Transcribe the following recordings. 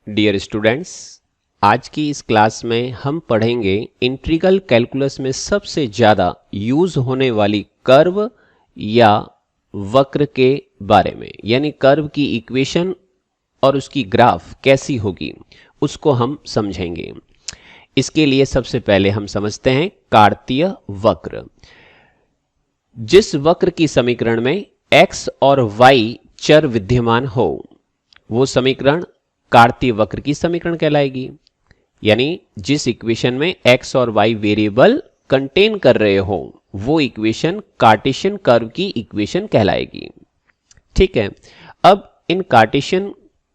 Dear students, आज की इस क्लास में हम पढ़ेंगे इंटीग्रल कैलकुलस में सबसे ज़्यादा यूज होने वाली कर्व या वक्र के बारे में, यानी कर्व की इक्वेशन और उसकी ग्राफ कैसी होगी उसको हम समझेंगे। इसके लिए सबसे पहले हम समझते हैं कार्तीय वक्र। जिस वक्र की समीकरण में x और y चर विद्यमान हो वो समीकरण कार्तीय वक्र की समीकरण कहलाएगी। यानी जिस इक्वेशन में x और y वेरिएबल कंटेन कर रहे हो वो इक्वेशन कार्टेशियन कर्व की इक्वेशन कहलाएगी। ठीक है, अब इन कार्टेशियन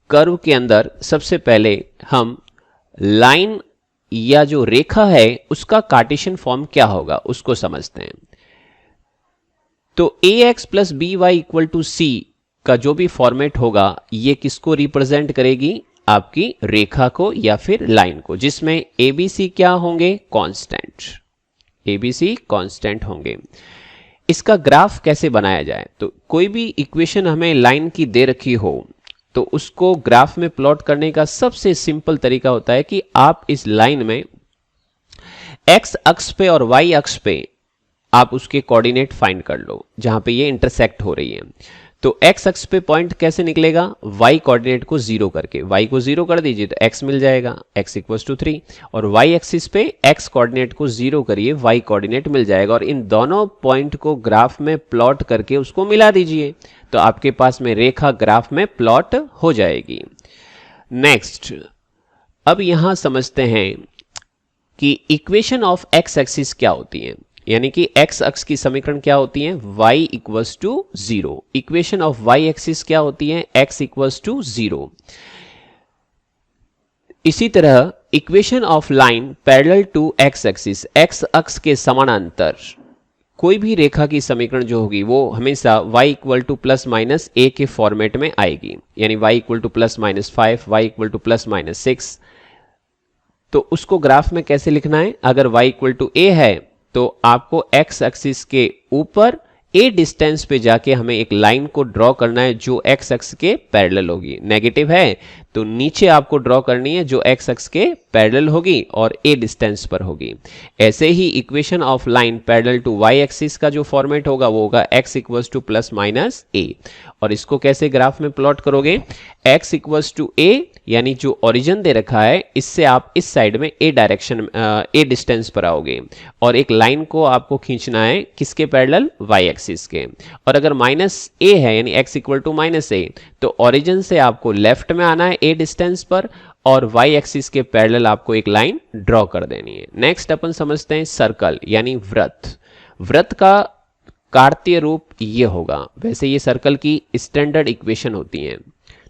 कर्व के अंदर सबसे पहले हम लाइन या जो रेखा है उसका कार्टेशियन फॉर्म क्या होगा उसको समझते हैं। तो ax plus B Y equal to C का जो भी फॉर्मेट होगा ये किसको रिप्रेजेंट करेगी? आपकी रेखा को या फिर लाइन को, जिसमें abc क्या होंगे? कांस्टेंट। abc कांस्टेंट होंगे। इसका ग्राफ कैसे बनाया जाए? तो कोई भी इक्वेशन हमें लाइन की दे रखी हो तो उसको ग्राफ में प्लॉट करने का सबसे सिंपल तरीका होता है कि आप इस लाइन में x अक्ष पे और y अक्ष पे आप उसके कोऑर्डिनेट फाइंड कर लो जहां पे ये इंटरसेक्ट हो रही है। तो x अक्ष पे पॉइंट कैसे निकलेगा? y कोऑर्डिनेट को जीरो करके, y को जीरो कर दीजिए तो x मिल जाएगा, x इक्वल्स टू 3। और y एक्सिस पे x कोऑर्डिनेट को जीरो करिए, y कोऑर्डिनेट मिल जाएगा। और इन दोनों पॉइंट को ग्राफ में प्लॉट करके उसको मिला दीजिए तो आपके पास में रेखा ग्राफ में प्लॉट हो जाएगी। नेक्स्ट, अब यहां समझते हैं कि इक्वेशन ऑफ x एक्सिस क्या होती है, यानी कि x अक्ष की समीकरण क्या होती है? y equals to 0। Equation of y axis क्या होती है? x equals to 0। इसी तरह equation of line parallel to x axis, x अक्ष के समानांतर कोई भी रेखा की समीकरण जो होगी वो हमेशा y equal to plus minus a के फॉर्मेट में आएगी। यानी y equal to plus minus 5, y equal to plus minus 6। तो उसको ग्राफ में कैसे लिखना है? अगर y इक्वल टू a है तो आपको x एक्सिस के ऊपर a डिस्टेंस पे जाके हमें एक लाइन को ड्रॉ करना है जो x एक्सिस के पैरेलल होगी। नेगेटिव है तो नीचे आपको ड्रॉ करनी है जो x एक्सिस के पैरेलल होगी और a डिस्टेंस पर होगी। ऐसे ही equation of line parallel to y axis का जो फॉर्मेट होगा वो होगा x equals to plus minus a। और इसको कैसे ग्राफ में प्लॉट करोगे? x इक्वल्स टू a, यानी जो ओरिजिन दे रखा है इससे आप इस साइड में a डायरेक्शन a डिस्टेंस पर आओगे और एक लाइन को आपको खींचना है किसके पैरेलल? y एक्सिस के। और अगर माइनस a है यानी x equal to minus a तो ओरिजिन से आपको लेफ्ट में आना है a डिस्टेंस पर और y एक्सिस के पैरेलल आपको एक लाइन ड्रॉ कर देनी है। नेक्स्ट अपन समझते हैं सर्कल यानी वृत्त। वृत्त का कार्तीय रूप ये होगा। वैसे ये सर्कल की स्टैंडर्ड इक्वेशन होती है।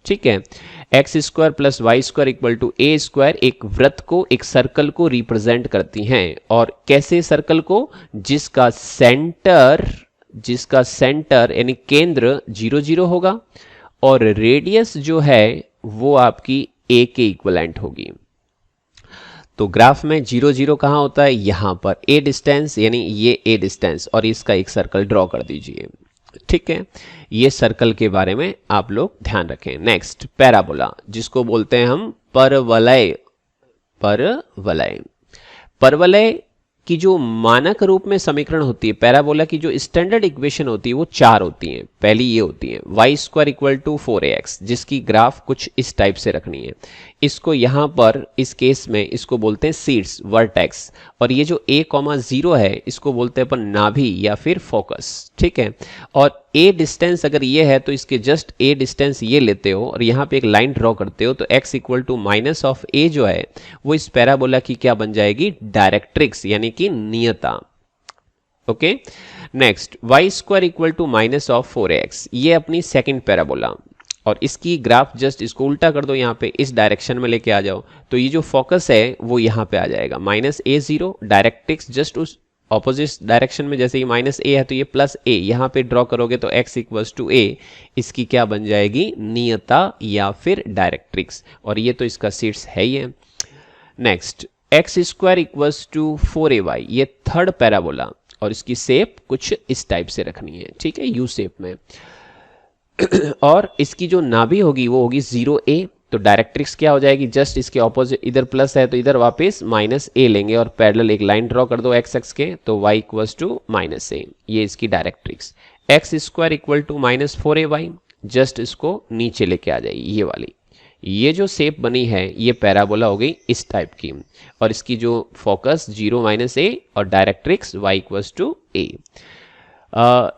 ठीक है, x square plus y square equal to A square एक वृत्त को, एक सर्कल को रिप्रेजेंट करती हैं। और कैसे सर्कल को? जिसका सेंटर यानी केंद्र 0 0 होगा और रेडियस जो है वो आपकी a के इक्वलेंट होगी। तो ग्राफ में 0 0 कहां होता है? यहां पर a डिस्टेंस, यानी ये a डिस्टेंस और इसका एक सर्कल ड्रॉ कर दीजिए। ठीक है, ये सर्कल के बारे में आप लोग ध्यान रखें। नेक्स्ट, पैराबोला, जिसको बोलते हैं हम परवलय। परवलय की जो मानक रूप में समीकरण होती है, पैराबोला की जो स्टैंडर्ड इक्वेशन होती है वो 4 होती हैं। पहली ये होती है y square equal to 4ax, जिसकी ग्राफ कुछ इस टाइप से रखनी है। इसको यहां पर इस केस में इसको बोलते हैं शीर्ष, वर्टेक्स। और ये जो a,0 है इसको बोलते हैं अपन नाभि या फिर फोकस। ठीक है, और a डिस्टेंस अगर ये है तो इसके जस्ट a डिस्टेंस ये लेते हो और यहाँ पे एक लाइन ड्रॉ करते हो तो x equal to minus of a जो है वो इस पैराबोला की क्या बन जाएगी? डायरेक्ट्रिक्स यानी कि नियता। Okay, next, y square equal to minus of 4x, ये अपनी सेकंड पैराबोला। और इसकी ग्राफ जस्ट इसको उल्टा कर दो, यहाँ पे इस डायरेक्शन में लेके आ जाओ तो ये जो फोकस है वो यहाँ पे आ जाएगा माइनस a0। डायरेक्ट्रिक्स जस्ट उस ऑपोजिट डायरेक्शन में, जैसे ये माइनस a है तो ये प्लस a यहाँ पे ड्रॉ करोगे तो x इक्वल्स टू a, इसकी क्या बन जाएगी? नियता या फिर डायरेक्ट्रिक्स। और ये तो इसका शीर्ष है ही है। Next, x square equals to 4ay, ये थर्ड पैराबोला और इसकी शेप कुछ इस टाइप से रखनी है। ठीक है, यू शेप में। और इसकी जो नाभि होगी वो होगी 0a तो डायरेक्ट्रिक्स क्या हो जाएगी, जस्ट इसके ऑपोजिट, इधर प्लस है तो इधर वापस माइनस ए लेंगे और पैरेलल एक लाइन ड्रॉ कर दो एक्स एक्स के, तो y equals to minus a, ये इसकी directrix. X square equal to minus 4ay, just इसको नीचे लेके आ जाइए, ये वाली, ये जो शेप बनी है ये पैराबोला हो गई इस टाइप की, और इसकी जो फोकस 0 माइनस ए और directrix y equals to a.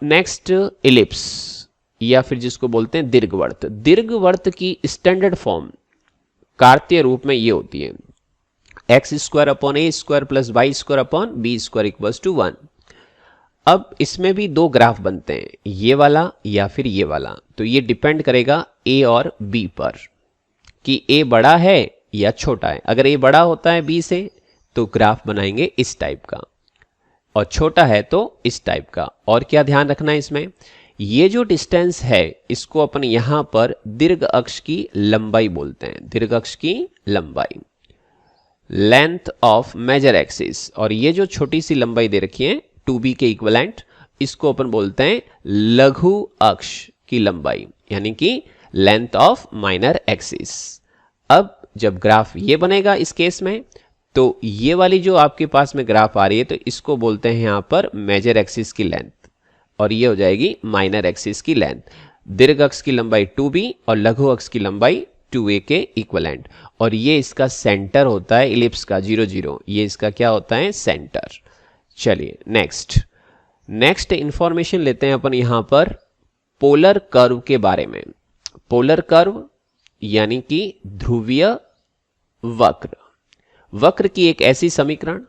Next ellipse, या फिर जिसको बोलते हैं दीर्घवृत्त। दीर्घवृत्त की स्टैंडर्ड फॉर्म कार्तीय रूप में ये होती है x square upon a square plus y square upon b square equals to 1। अब इसमें भी दो ग्राफ बनते हैं, ये वाला या फिर ये वाला, तो ये डिपेंड करेगा ए और बी पर कि ए बड़ा है या छोटा है। अगर ए बड़ा होता है बी से तो ग्राफ बनाएंगे इस टाइप का, और छोटा है तो इस टाइप का। और क्या ध्यान रखना है इसमें, ये जो डिस्टेंस है इसको अपन यहां पर दीर्घ अक्ष की लंबाई बोलते हैं, दीर्घ अक्ष की लंबाई, लेंथ ऑफ मेजर एक्सिस। और ये जो छोटी सी लंबाई दे रखी है 2b के इक्विवेलेंट, इसको अपन बोलते हैं लघु अक्ष की लंबाई, यानी कि लेंथ ऑफ माइनर एक्सिस। अब जब ग्राफ ये बनेगा इस केस में, तो ये वाली जो आपके पास में ग्राफ आ रही है तो इसको बोलते हैं यहां पर मेजर एक्सिस की लेंथ, और ये हो जाएगी माइनर एक्सिस की लेंथ। दीर्घ अक्ष की लंबाई 2b और लघु अक्ष की लंबाई 2a के इक्विवेलेंट, और ये इसका सेंटर होता है इलिप्स का 0 0, ये इसका क्या होता है सेंटर। चलिए नेक्स्ट इंफॉर्मेशन लेते हैं अपन यहां पर पोलर कर्व के बारे में। पोलर कर्व यानी कि ध्रुवीय वक्र, वक्र की एक ऐसी समीकरण,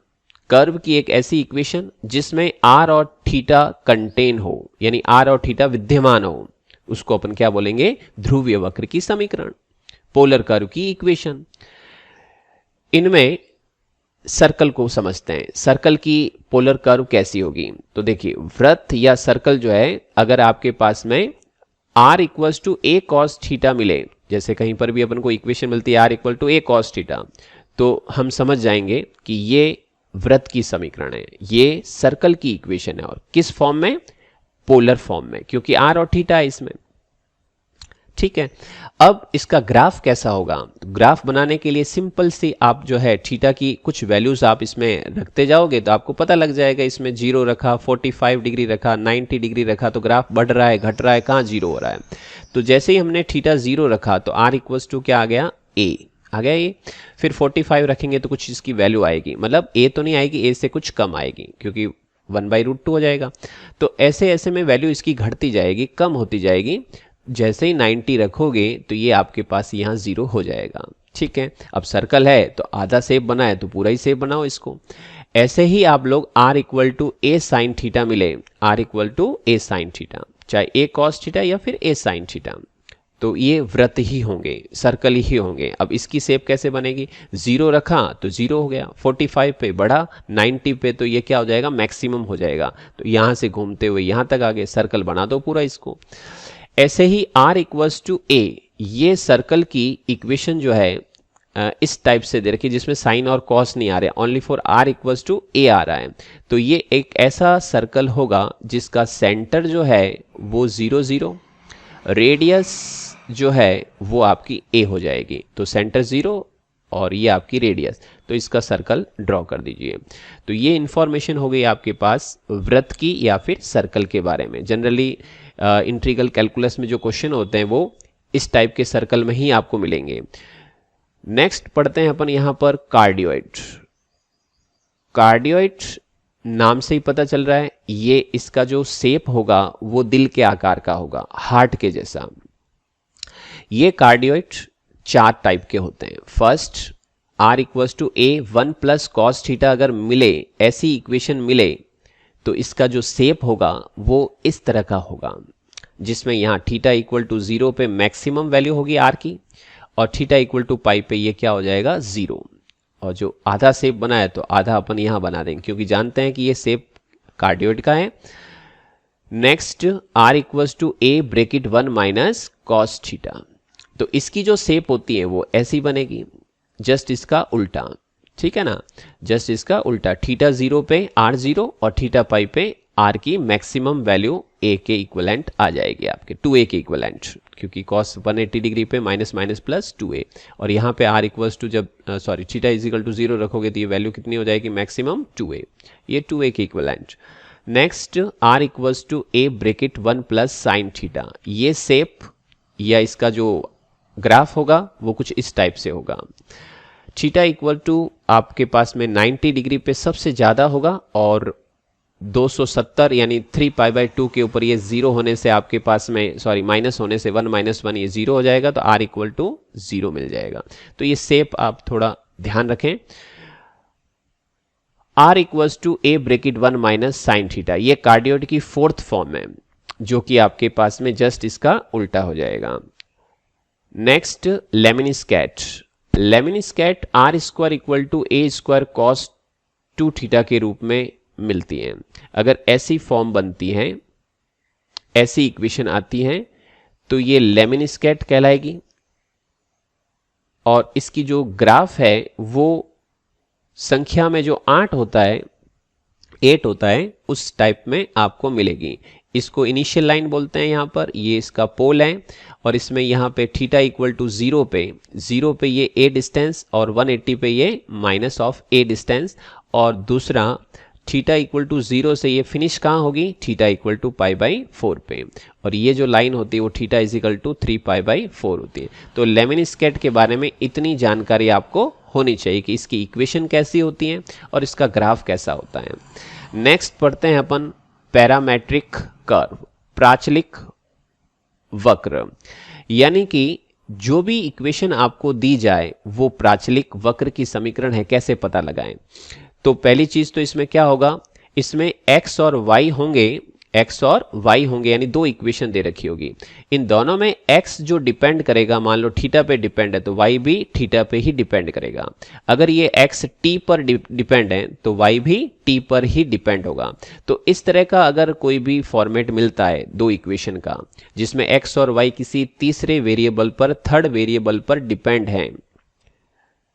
कर्व की एक ऐसी इक्वेशन जिसमें r और थीटा कंटेन हो, यानी r और थीटा विद्यमान हो, उसको अपन क्या बोलेंगे, ध्रुवीय वक्र की समीकरण, पोलर कर्व की इक्वेशन। इनमें सर्कल को समझते हैं, सर्कल की पोलर कर्व कैसी होगी। तो देखिए वृत्त या सर्कल जो है, अगर आपके पास में r equals to a cos theta मिले, जैसे कहीं पर भी अपन को इक्वेशन मिलती है r equal to a cos theta, तो हम समझ जाएंगे कि ये वृत्त की समीकरण है, ये सर्कल की इक्वेशन है, और किस फॉर्म में, पोलर फॉर्म में, क्योंकि r और थीटा है इसमें। ठीक है, अब इसका ग्राफ कैसा होगा, तो ग्राफ बनाने के लिए सिंपल सी आप जो है थीटा की कुछ वैल्यूज आप इसमें रखते जाओगे तो आपको पता लग जाएगा। इसमें 0 रखा, 45 डिग्री रखा, 90 डिग्री रखा, तो ग्राफ बढ़ रहा है घट रहा है, कहाँ 0 हो रहा है। तो जैसे ही हमने थीटा 0 रखा तो r इक्वल्स टू क्या आ गया, a आ गया ये। फिर 45 रखेंगे तो कुछ इसकी वैल्यू आएगी, मतलब a तो नहीं आएगी, a से कुछ कम आएगी, क्योंकि 1/√2 हो जाएगा। तो ऐसे ऐसे में वैल्यू इसकी घटती जाएगी, कम होती जाएगी। जैसे ही 90 रखोगे तो ये आपके पास यहाँ 0 हो जाएगा। ठीक है, अब सर्कल है तो आधा शेप बना है तो पूरा ही शेप बनाओ इसको। ऐसे ही आप लोग r equal to a sine theta मिले, r equal to a sine theta, चाहे a cos थीटा या फिर a साइन थीटा, तो ये वृत्त ही होंगे, सर्कल ही होंगे। अब इसकी शेप कैसे बनेगी, 0 रखा तो 0 हो गया, 45 पे बढ़ा, 90 पे तो ये क्या हो जाएगा, मैक्सिमम हो जाएगा। तो यहाँ से घूमते हुए यहाँ तक आगे सर्कल बना दो पूरा इसको। ऐसे ही r इक्वल्स टू a, ये सर्कल की इक्वेशन जो है इस टाइप से दे रखी जिसमें साइन और कॉस नहीं आ रहे, only for r equals to a आ रहा है। तो ये एक ऐसा सर्कल होगा जिसका सेंटर जो है वो 0 0, रेडियस जो है वो आपकी a हो जाएगी, तो सेंटर 0 और ये आपकी रेडियस, तो इसका सर्कल ड्रॉ कर दीजिए। तो ये इंफॉर्मेशन हो गई आपके पास वृत्त की या फिर सर्कल के बारे में। जनरली इंटीग्रल कैलकुलस में जो क्वेश्चन होते हैं वो इस टाइप के सर्कल में ही आपको मिलेंगे। नेक्स्ट पढ़ते हैं अपन यहां पर कार्डियोइड। कार्डियोइड नाम से ही पता चल रहा है, ये इसका जो शेप होगा वो दिल के आकार का होगा, हार्ट के जैसा। ये कार्डियोइड 4 टाइप के होते हैं। First, r equals to a 1 plus cos theta अगर मिले, ऐसी इक्वेशन मिले, तो इसका जो शेप होगा वो इस तरह का होगा, जिसमें यहाँ थीटा इक्वल टू 0 पे मैक्सिमम वैल्यू होगी r की, और थीटा इक्वल टू पाई पे ये क्या हो जाएगा, 0। और जो आधा शेप बना है तो आधा अपन यहाँ बना देंगे, क्योंकि जानते हैं कि ये शेप कार्डियोइड का है। Next, r equals to a bracket 1 minus cos theta, तो इसकी जो शेप होती है वो ऐसी बनेगी, जस्ट इसका उल्टा। ठीक है ना, जस्ट इसका उल्टा, थीटा 0 पे r 0 और थीटा पाई पे आर की मैक्सिमम वैल्यू ए के इक्वलेंट आ जाएगी आपके 2a के इक्वलेंट, क्योंकि cos 180 डिग्री पे माइनस माइनस प्लस 2a, और यहाँ पे r इक्वल्स टू जब थीटा इज इक्वल टू 0 रखोगे तो ये वैल्यू कितनी हो जाएगी मैक्सिमम 2a, ये 2a के equivalent. Next r equals to a bracket 1 plus sine theta, ये शेप या इसका जो ग्राफ होगा वो कुछ इस टाइप से होगा। थीटा इक्वल टू आपके पास में 90 डिग्री पे सबसे ज़्यादा होगा और 270 यानी 3π/2 के ऊपर ये जीरो होने से आपके पास में माइनस होने से 1 - 1 ये जीरो हो जाएगा, तो r इक्वल टू 0 मिल जाएगा। तो ये शेप आप थोड़ा ध्यान रखें। r equals to a bracket 1 minus sine theta, ये कार्डियोइड की फोर्थ फॉर्म है, जो कि आपके पास में जस्ट इसका उल्टा हो जाएगा। Next lemniscate, lemniscate R square equal to A square cos 2 theta के रूप में मिलती हैं। अगर ऐसी फॉर्म बनती है, ऐसी इक्वेशन आती है, तो ये लेमिनिस्कैट कहलाएगी, और इसकी जो ग्राफ है वो संख्या में जो 8 होता है 8 होता है उस टाइप में आपको मिलेगी। इसको इनिशियल लाइन बोलते हैं यहाँ पर, ये इसका पोल है, और इसमें यहाँ पे थीटा इक्वल टू 0 पे ये a डिस्टेंस और 180 पे ये माइनस ऑफ a डिस्टेंस, और दूसरा थीटा इक्वल टू 0 से ये फिनिश कहाँ होगी, थीटा इक्वल टू π/4 पे, और ये जो लाइन होती है वो थीटा इज इक्वल टू 3π/4 होती है। तो लेमिनिस्कैट के बारे में इतनी जानकारी आपको होनी चाहिए कि इसकी इक्वेशन कैसी होती है और इसका ग्राफ कैसा होता है। नेक्स्ट पढ़ते हैं अपन पैरामेट्रिक कर्व, प्राचलिक वक्र, यानी कि जो भी इक्वेशन आपको दी जाए वो प्राचलिक वक्र की समीकरण है, कैसे पता लगाएं। तो पहली चीज तो इसमें क्या होगा, इसमें x और y होंगे, x और y होंगे, यानी दो इक्वेशन दे रखी होगी। इन दोनों में x जो डिपेंड करेगा, मान लो थीटा पे डिपेंड है तो y भी थीटा पे ही डिपेंड करेगा। अगर ये x t पर डिपेंड है तो y भी t पर ही डिपेंड होगा। तो इस तरह का अगर कोई भी फॉर्मेट मिलता है दो इक्वेशन का, जिसमें x और y किसी तीसरे वेरिएबल पर, थर्ड वेरिएबल पर डिपेंड है,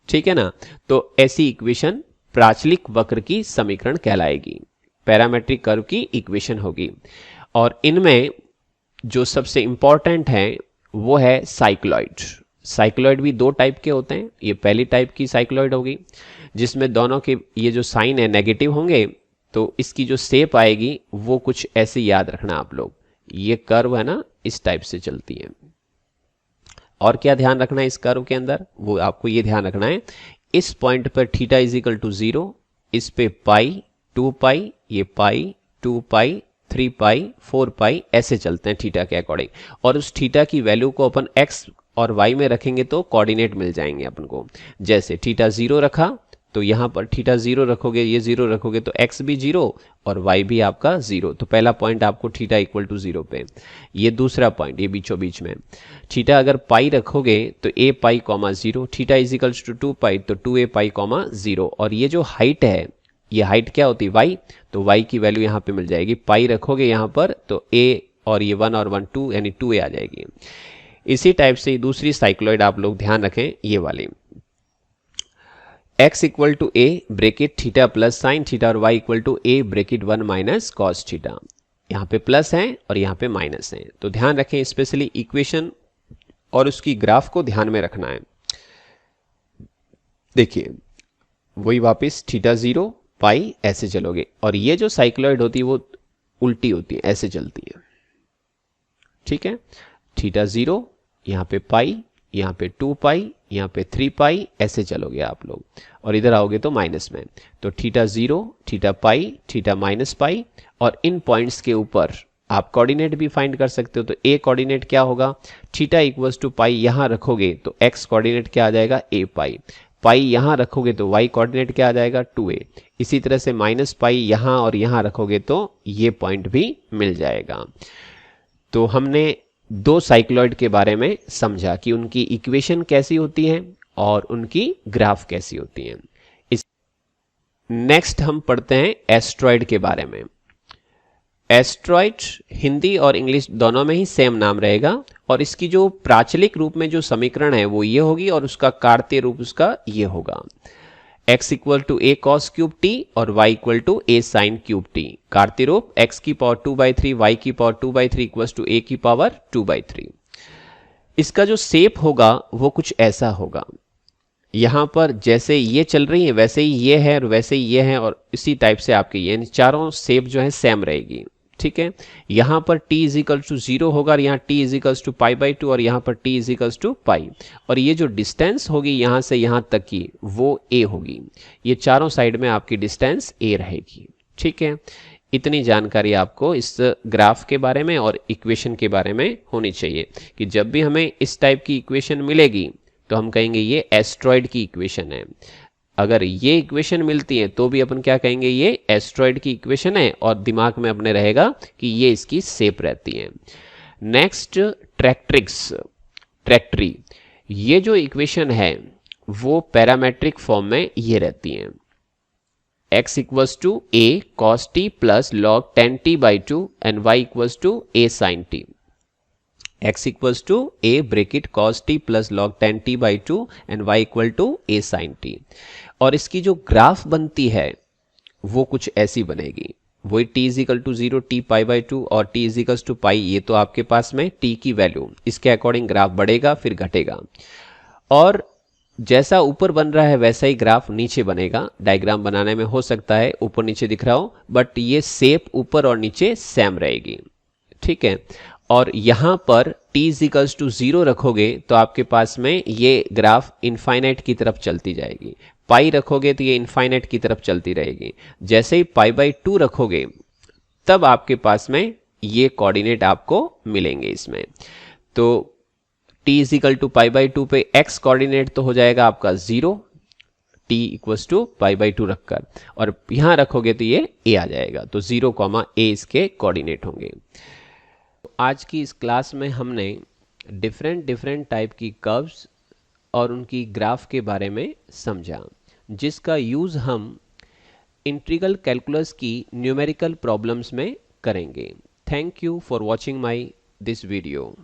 ठीक है ना, तो ऐसी इक्वेशन प्राचलिक वक्र की समीकरण कहलाएगी, पैरामेट्रिक कर्व की इक्वेशन होगी। और इनमें जो सबसे इंपॉर्टेंट है वो है साइक्लॉइड। साइक्लॉइड भी दो टाइप के होते हैं। ये पहली टाइप की साइक्लॉइड होगी जिसमें दोनों के ये जो साइन है नेगेटिव होंगे, तो इसकी जो शेप आएगी वो कुछ ऐसे याद रखना आप लोग, ये कर्व है ना इस टाइप से चलती है। और क्या ध्यान रखना है इस कर्व के अंदर, वो आपको ये ध्यान रखना है, इस पॉइंट पर थीटा इज इक्वल टू 0, इस पे पाई 2 पाई, ये पाई 2 पाई 3 पाई 4 पाई ऐसे चलते हैं थीटा के अकॉर्डिंग। और उस थीटा की वैल्यू को अपन x और y में रखेंगे तो कोऑर्डिनेट मिल जाएंगे अपन को। जैसे थीटा 0 रखा तो यहाँ पर थीटा 0 रखोगे, ये 0 रखोगे तो x भी 0 और y भी आपका 0। तो पहला पॉइंट आपको थीटा इक्वल टू 0 पे, ये दूसरा पॉइंट ये बीचों बीच में थीटा अगर पाई रखोगे तो a pi 0, theta is equals to 2 pi तो 2a पाई 0। और ये जो हाइट है, ये हाइट क्या होती है y, तो y की वैल्यू यहाँ पे मिल जाएगी, पाई रखोगे यहाँ पर तो a और ये 1 और 1 2 यानी 2a आ जाएगी। इसी टाइप से दूसरी साइक्लॉइड आप लोग ध्यान रखें, ये वाली x equal to a bracket theta plus sine theta और y equal to a bracket 1 minus cos theta. यहाँ पे प्लस है और यहाँ पे माइनस है, तो ध्यान रखें स्पेशली इक्वेशन और उसकी ग्राफ को ध्यान में रखना है। देखिए वही वापस थीटा 0 पाई ऐसे चलोगे, और ये जो साइक्लॉइड होती है वो उल्टी होती है, ऐसे चलती है, ठीक है। थीटा 0 यहाँ पे पाई, यहाँ पे 2 पाई, यहाँ पे 3 पाई ऐसे चलोगे आप लोग, और इधर आओगे तो माइनस में, तो theta 0 theta pi theta minus pi. और इन पॉइंट्स के ऊपर आप कोऑर्डिनेट भी फाइंड कर सकते हो। तो ए कोऑर्डिनेट क्या होगा, थीटा इक्वल्स टू पाई यहाँ रखोगे तो एक्स कोऑर्डिनेट क्या आ जाएगा, ए पाई। पाई यहाँ रखोगे तो y कोऑर्डिनेट क्या आ जाएगा, 2a। इसी तरह से माइनस पाई यहाँ और यहाँ रखोगे तो ये पॉइंट भी मिल जाएगा। तो हमने दो साइक्लॉइड के बारे में समझा कि उनकी इक्वेशन कैसी होती है और उनकी ग्राफ कैसी होती है। नेक्स्ट हम पढ़ते हैं एस्ट्रॉइड के बारे में। एस्ट्रॉइड हिंदी और इंग्लिश दोनों में ही सेम नाम रहेगा, और इसकी जो प्राचलिक रूप में जो समीकरण है वो ये होगी और उसका कार्तीय रूप उसका ये होगा। x equal to A cos cube T और y equal to A sine cube T. कार्तिरूप x की पावर 2/3 y की पावर 2/3 इक्वल टू a की पावर 2/3। इसका जो शेप होगा वो कुछ ऐसा होगा, यहां पर जैसे ये चल रही है वैसे ही ये है और वैसे ही ये है और इसी टाइप से आपके ये चारों शेप जो है सेम रहेगी। ठीक है, यहां पर t इजिकल्स टू 0 होगा और यहाँ t इजिकल्स टू π/2 और यहाँ पर t इजिकल्स टू पाई, और ये जो डिस्टेंस होगी यहां से यहां तक की वो a होगी। ये चारों साइड में आपकी डिस्टेंस a रहेगी। ठीक है, इतनी जानकारी आपको इस ग्राफ के बारे में और इक्वेशन के बारे में होनी चाहिए कि जब भी हमें इस टाइप की इक्वेशन मिलेगी तो हम कहेंगे ये एस्ट्रॉयड की इक्वेशन है। अगर ये इक्वेशन मिलती है तो भी अपन क्या कहेंगे, ये एस्ट्रॉयड की इक्वेशन है, और दिमाग में अपने रहेगा कि ये इसकी शेप रहती है। नेक्स्ट ट्रैक्ट्री, ये जो इक्वेशन है वो पैरामेट्रिक फॉर्म में ये रहती है, x equals to a cos t plus log 10t/2 and y equals to a sin t। x equals to a bracket cos t plus log 10t/2 and y equal to a sin t। और इसकी जो graph बनती है वो कुछ ऐसी बनेगी, वही t इजिकल टू 0 t π/2 और t इजिकल्स टू पाई, ये तो आपके पास में t की वैल्यू, इसके अकॉर्डिंग ग्राफ बढ़ेगा फिर घटेगा, और जैसा ऊपर बन रहा है वैसा ही ग्राफ नीचे बनेगा। डायग्राम बनाने में हो सकता है ऊपर नीचे दिख रहा हो, बट ये शेप ऊपर और नीचे सेम रहेगी। ठीक है, और यहां पर t इजिकल्स टू 0 रखोगे तो आपके पास में ये ग्राफ इनफाइनाइट की तरफ चलती जाएगी, पाई रखोगे तो ये इनफाइनाइट की तरफ चलती रहेगी। जैसे ही π/2 रखोगे तब आपके पास में ये कोऑर्डिनेट आपको मिलेंगे इसमें। तो t इजिकल टू π/2 पे x कोऑर्डिनेट तो हो जाएगा आपका 0, t इक्वल्स टू π/2 रखकर, और यहां रखोगे तो ये a आ जाएगा, तो 0, a इसके कोऑर्डिनेट होंगे। आज की इस क्लास में हमने डिफरेंट टाइप की कर्व्स और उनकी ग्राफ के बारे में समझा, जिसका यूज़ हम इंटीग्रल कैलकुलस की न्यूमेरिकल प्रॉब्लम्स में करेंगे। Thank you for watching my this video.